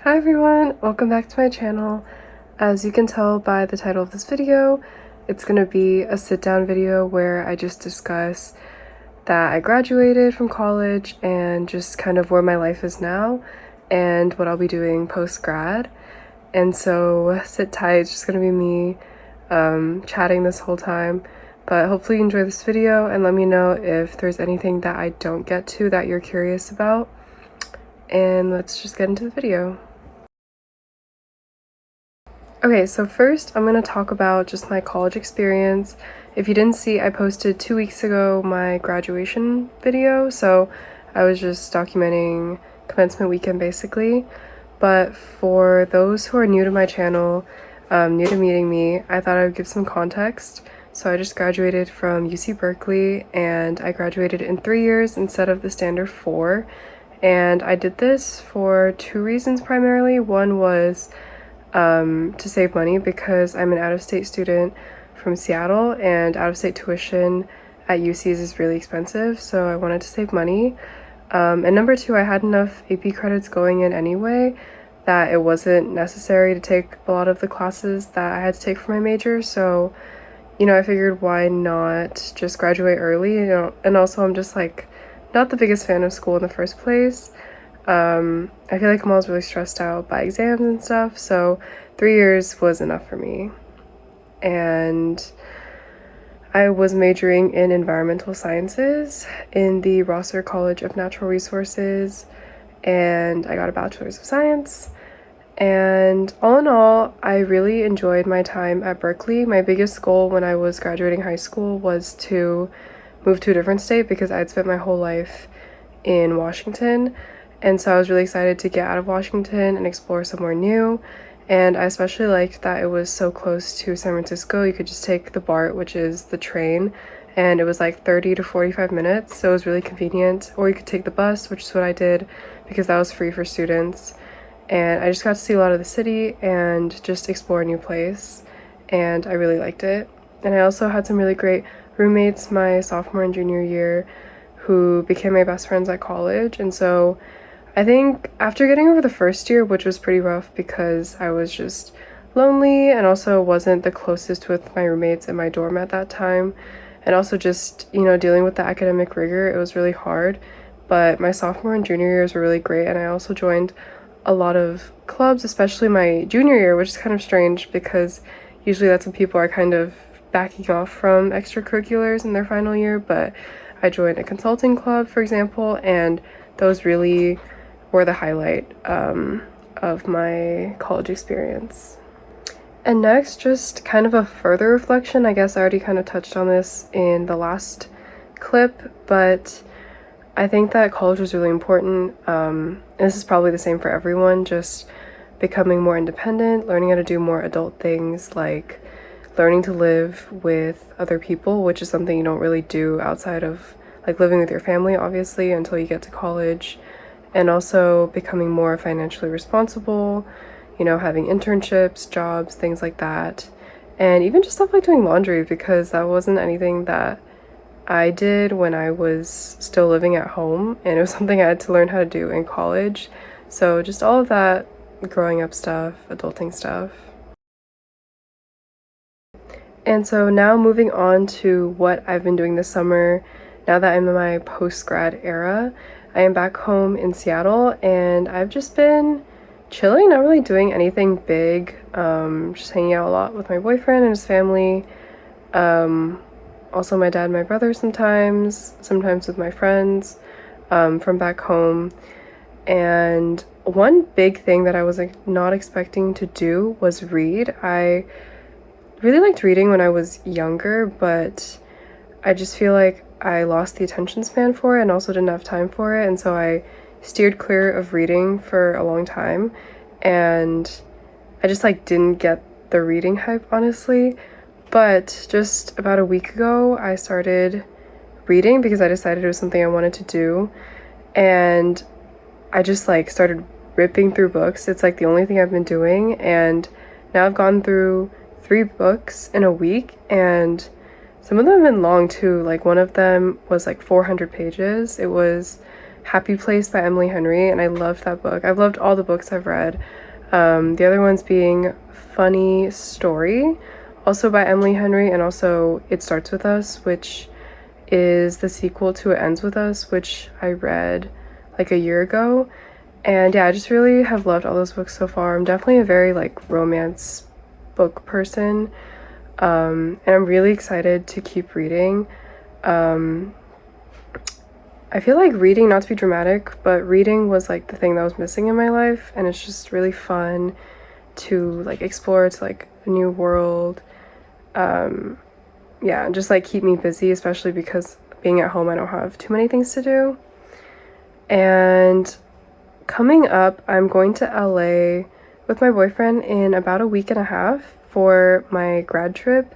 Hi everyone, welcome back to my channel. As you can tell by the title of this video, it's going to be a sit-down video where I just discuss that I graduated from college and just kind of where my life is now and what I'll be doing post-grad. And so sit tight, it's just going to be me chatting this whole time. But hopefully you enjoy this video and let me know if there's anything that I don't get to that you're curious about. And let's just get into the video. Okay, so first I'm going to talk about just my college experience. If you didn't see, I posted 2 weeks ago my graduation video, so I was just documenting commencement weekend basically. But for those who are new to my channel, new to meeting me, I thought I would give some context. So I just graduated from UC Berkeley and I graduated in 3 years instead of the standard 4. And I did this for 2 reasons primarily. One was to save money because I'm an out-of-state student from Seattle and out-of-state tuition at UC's is really expensive, so I wanted to save money. And number 2, I had enough AP credits going in anyway that it wasn't necessary to take a lot of the classes that I had to take for my major, so I figured why not just graduate early, and also I'm just like not the biggest fan of school in the first place. I feel like I'm always really stressed out by exams and stuff, so 3 years was enough for me. And I was majoring in environmental sciences in the Rosser College of Natural Resources, and I got a bachelor's of science. And all in all, I really enjoyed my time at Berkeley. My biggest goal when I was graduating high school was to move to a different state because I'd spent my whole life in Washington. And so I was really excited to get out of Washington and explore somewhere new. And I especially liked that it was so close to San Francisco. You could just take the BART, which is the train, and it was like 30 to 45 minutes. So it was really convenient. Or you could take the bus, which is what I did because that was free for students. And I just got to see a lot of the city and just explore a new place. And I really liked it. And I also had some really great roommates my sophomore and junior year who became my best friends at college. And so I think after getting over the first year, which was pretty rough because I was just lonely and also wasn't the closest with my roommates in my dorm at that time, and also just, dealing with the academic rigor, it was really hard. But my sophomore and junior years were really great, and I also joined a lot of clubs, especially my junior year, which is kind of strange because usually that's when people are kind of backing off from extracurriculars in their final year. But I joined a consulting club, for example, and those really were the highlight of my college experience. And next, just kind of a further reflection. I guess I already kind of touched on this in the last clip, but I think that college was really important. And this is probably the same for everyone, just becoming more independent, learning how to do more adult things like learning to live with other people, which is something you don't really do outside of like living with your family, obviously, until you get to college. And also becoming more financially responsible, having internships, jobs, things like that. And even just stuff like doing laundry, because that wasn't anything that I did when I was still living at home, and it was something I had to learn how to do in college. So just all of that growing up stuff, adulting stuff. And so now moving on to what I've been doing this summer, now that I'm in my post-grad era. I am back home in Seattle and I've just been chilling, not really doing anything big, just hanging out a lot with my boyfriend and his family, also my dad and my brother sometimes with my friends from back home. And one big thing that I was not expecting to do was read. I really liked reading when I was younger, but I just feel like I lost the attention span for it and also didn't have time for it, and so I steered clear of reading for a long time, and I just didn't get the reading hype, honestly. But just about a week ago I started reading because I decided it was something I wanted to do, and I just started ripping through books. It's the only thing I've been doing, and now I've gone through 3 books in a week, and some of them have been long too. One of them was 400 pages. It was Happy Place by Emily Henry, and I loved that book. I've loved all the books I've read. The other ones being Funny Story, also by Emily Henry, and also It Starts With Us, which is the sequel to It Ends With Us, which I read like a year ago. And yeah, I just really have loved all those books so far. I'm definitely a very like romance book person, and I'm really excited to keep reading. I feel like reading, not to be dramatic, but reading was like the thing that was missing in my life, and it's just really fun to like explore to like a new world. Yeah, just like keep me busy, especially because being at home I don't have too many things to do. And coming up, I'm going to LA with my boyfriend in about a week and a half for my grad trip.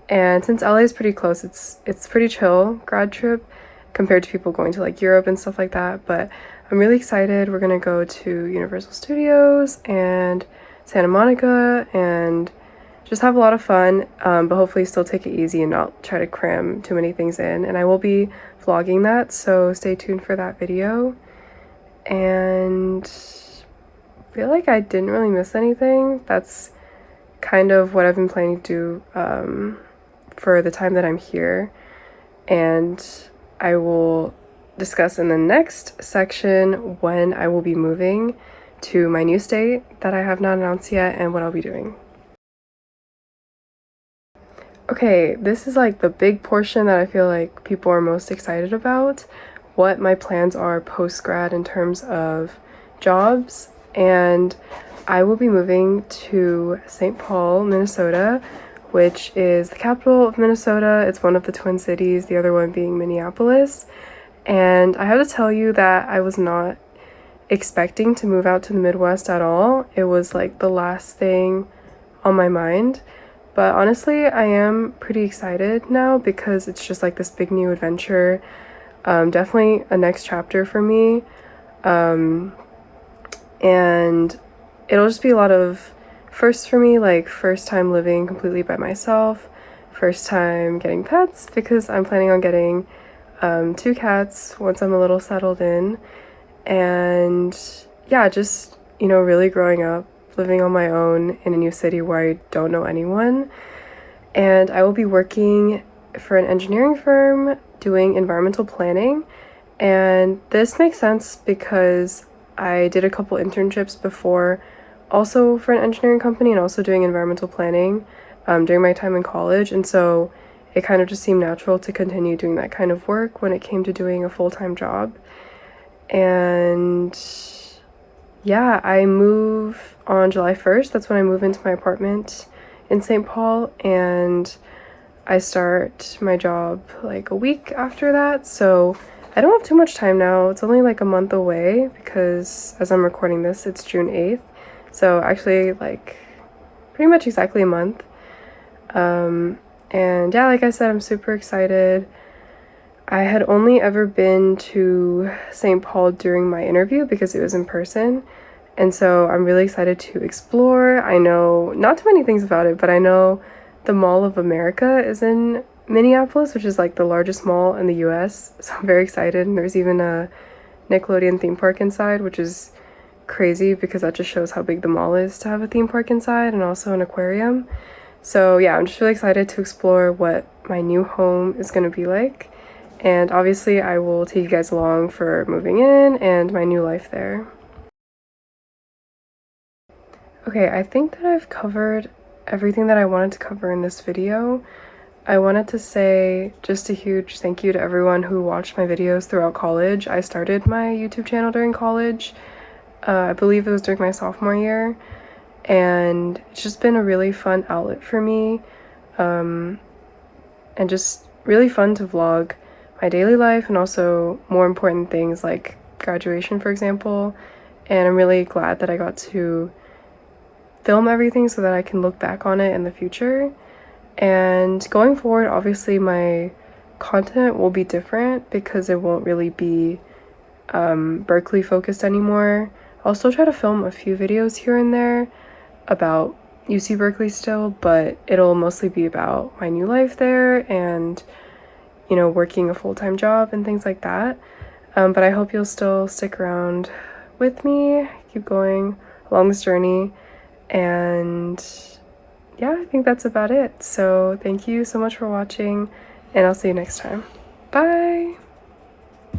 And since LA is pretty close, it's pretty chill grad trip compared to people going to like Europe and stuff like that. But I'm really excited. We're gonna go to Universal Studios and Santa Monica and just have a lot of fun, but hopefully still take it easy and not try to cram too many things in. And I will be vlogging that, so stay tuned for that video. And I feel like I didn't really miss anything. That's kind of what I've been planning to do for the time that I'm here. And I will discuss in the next section when I will be moving to my new state that I have not announced yet and what I'll be doing. Okay, this is like the big portion that I feel like people are most excited about, what my plans are post-grad in terms of jobs. And I will be moving to St. Paul, Minnesota, which is the capital of Minnesota. It's one of the Twin Cities, the other one being Minneapolis. And I have to tell you that I was not expecting to move out to the Midwest at all. It was like the last thing on my mind. But honestly, I am pretty excited now because it's just like this big new adventure. Definitely a next chapter for me. And it'll just be a lot of firsts for me, like first time living completely by myself, first time getting pets because I'm planning on getting 2 cats once I'm a little settled in. And yeah, just, really growing up, living on my own in a new city where I don't know anyone. And I will be working for an engineering firm doing environmental planning. And this makes sense because I did a couple internships before, also for an engineering company and also doing environmental planning during my time in college. And so it kind of just seemed natural to continue doing that kind of work when it came to doing a full-time job. And yeah, I move on July 1st. That's when I move into my apartment in St. Paul, and I start my job like a week after that. So I don't have too much time now. It's only like a month away because as I'm recording this, it's June 8th. So actually like pretty much exactly a month. And yeah, like I said, I'm super excited. I had only ever been to St. Paul during my interview because it was in person. And so I'm really excited to explore. I know not too many things about it, but I know the Mall of America is in Minneapolis, which is like the largest mall in the US. So I'm very excited. And there's even a Nickelodeon theme park inside, which is crazy because that just shows how big the mall is to have a theme park inside and also an aquarium. So yeah, I'm just really excited to explore what my new home is going to be like. And obviously I will take you guys along for moving in and my new life there. Okay, I think that I've covered everything that I wanted to cover in this video. I wanted to say just a huge thank you to everyone who watched my videos throughout college. I started my YouTube channel during college. I believe it was during my sophomore year. And it's just been a really fun outlet for me. And just really fun to vlog my daily life and also more important things like graduation, for example. And I'm really glad that I got to film everything so that I can look back on it in the future. And going forward, obviously my content will be different because it won't really be Berkeley focused anymore. I'll still try to film a few videos here and there about UC Berkeley still, but it'll mostly be about my new life there and working a full-time job and things like that. But I hope you'll still stick around with me, keep going along this journey, and yeah, I think that's about it. So thank you so much for watching, and I'll see you next time. Bye!